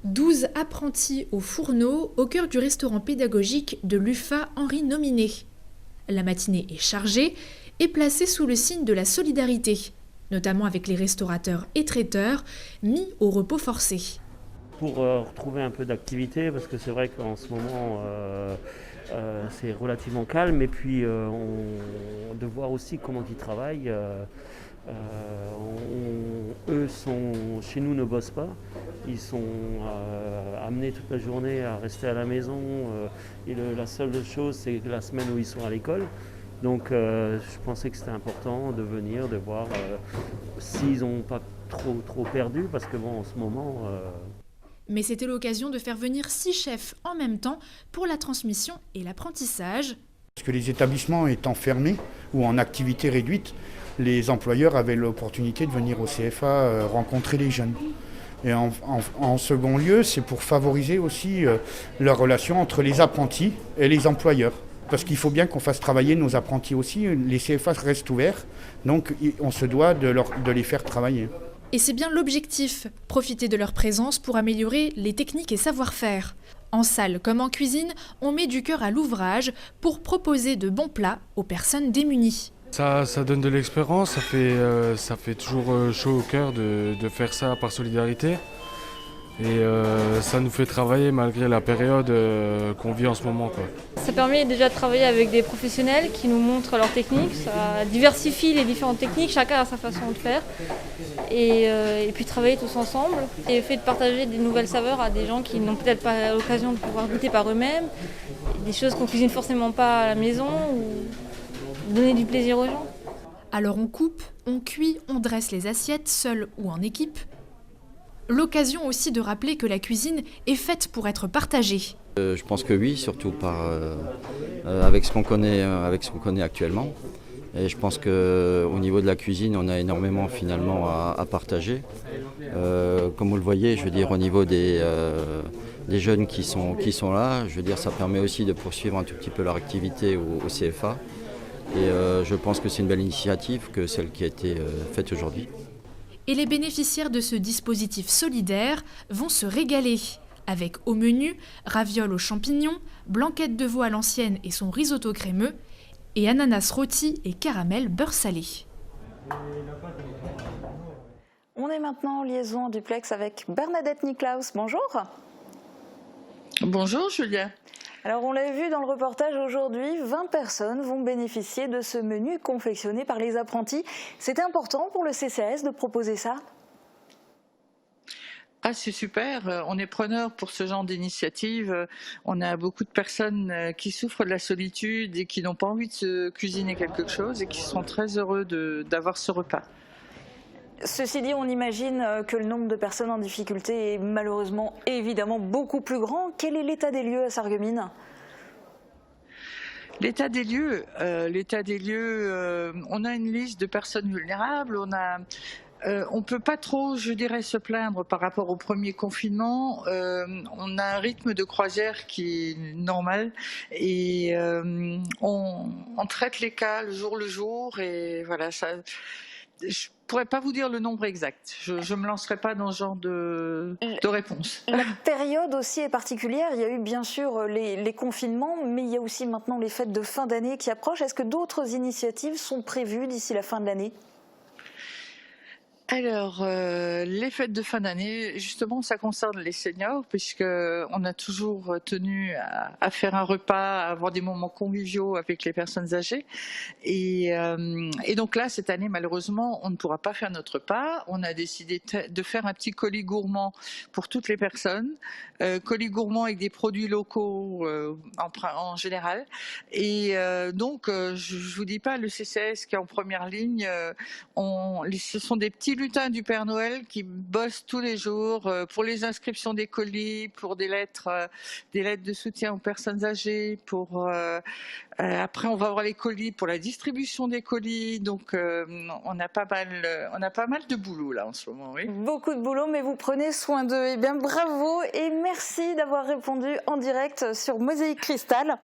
12 apprentis au fourneau au cœur du restaurant pédagogique de l'UFA Henri Nominé. La matinée est chargée et placée sous le signe de la solidarité, notamment avec les restaurateurs et traiteurs mis au repos forcé. Pour retrouver un peu d'activité, parce que c'est vrai qu'en ce moment c'est relativement calme, et puis de voir aussi comment ils travaillent. Eux chez nous ne bossent pas, ils sont amenés toute la journée à rester à la maison, et la seule chose c'est la semaine où ils sont à l'école. Donc je pensais que c'était important de venir, de voir s'ils n'ont pas trop perdu, parce que bon, en ce moment... Mais c'était l'occasion de faire venir 6 chefs en même temps pour la transmission et l'apprentissage. Parce que les établissements étant fermés ou en activité réduite, les employeurs avaient l'opportunité de venir au CFA rencontrer les jeunes. Et en second lieu, c'est pour favoriser aussi la relation entre les apprentis et les employeurs. Parce qu'il faut bien qu'on fasse travailler nos apprentis aussi. Les CFA restent ouverts, donc on se doit de les faire travailler. Et c'est bien l'objectif, profiter de leur présence pour améliorer les techniques et savoir-faire. En salle comme en cuisine, on met du cœur à l'ouvrage pour proposer de bons plats aux personnes démunies. Ça donne de l'expérience, ça fait toujours chaud au cœur de faire ça par solidarité. Et ça nous fait travailler malgré la période qu'on vit en ce moment, quoi. Ça permet déjà de travailler avec des professionnels qui nous montrent leurs techniques, ça diversifie les différentes techniques, chacun a sa façon de faire. Et puis travailler tous ensemble. Et le fait de partager des nouvelles saveurs à des gens qui n'ont peut-être pas l'occasion de pouvoir goûter par eux-mêmes, des choses qu'on cuisine forcément pas à la maison, ou donner du plaisir aux gens. Alors on coupe, on cuit, on dresse les assiettes, seul ou en équipe. L'occasion aussi de rappeler que la cuisine est faite pour être partagée. Je pense que oui, surtout avec ce qu'on connaît actuellement. Et je pense qu'au niveau de la cuisine, on a énormément finalement à partager. Comme vous le voyez, je veux dire, au niveau des jeunes qui sont là, je veux dire, ça permet aussi de poursuivre un tout petit peu leur activité au CFA. Et je pense que c'est une belle initiative que celle qui a été faite aujourd'hui. Et les bénéficiaires de ce dispositif solidaire vont se régaler. Avec au menu, ravioles aux champignons, blanquette de veau à l'ancienne et son risotto crémeux, et ananas rôti et caramel beurre salé. On est maintenant en liaison en duplex avec Bernadette Niklaus. Bonjour. Bonjour Julia. Alors on l'a vu dans le reportage aujourd'hui, 20 personnes vont bénéficier de ce menu confectionné par les apprentis. C'était important pour le CCAS de proposer ça ? Ah, c'est super, on est preneur pour ce genre d'initiative. On a beaucoup de personnes qui souffrent de la solitude et qui n'ont pas envie de se cuisiner quelque chose et qui sont très heureux d'avoir ce repas. Ceci dit, on imagine que le nombre de personnes en difficulté est malheureusement évidemment beaucoup plus grand. Quel est l'état des lieux à Sarreguemines ? L'état des lieux, on a une liste de personnes vulnérables, on ne peut pas trop, je dirais, se plaindre par rapport au premier confinement. On a un rythme de croisière qui est normal et on traite les cas le jour et voilà. Je pourrais pas vous dire le nombre exact. Je me lancerai pas dans ce genre de réponse. La période aussi est particulière. Il y a eu bien sûr les confinements, mais il y a aussi maintenant les fêtes de fin d'année qui approchent. Est-ce que d'autres initiatives sont prévues d'ici la fin de l'année ? Alors, les fêtes de fin d'année, justement, ça concerne les seniors, puisqu'on a toujours tenu à faire un repas, à avoir des moments conviviaux avec les personnes âgées. Et donc là, cette année, malheureusement, on ne pourra pas faire notre repas. On a décidé de faire un petit colis gourmand pour toutes les personnes. Colis gourmand avec des produits locaux en général. Et donc, je vous dis pas, le CCAS qui est en première ligne, ce sont des petits lutins du Père Noël qui bossent tous les jours pour les inscriptions des colis, pour des lettres de soutien aux personnes âgées, après on va avoir les colis pour la distribution des colis, donc on a pas mal de boulot là en ce moment. Oui. Beaucoup de boulot, mais vous prenez soin d'eux. Eh bien bravo et merci d'avoir répondu en direct sur Mosaïque Cristal.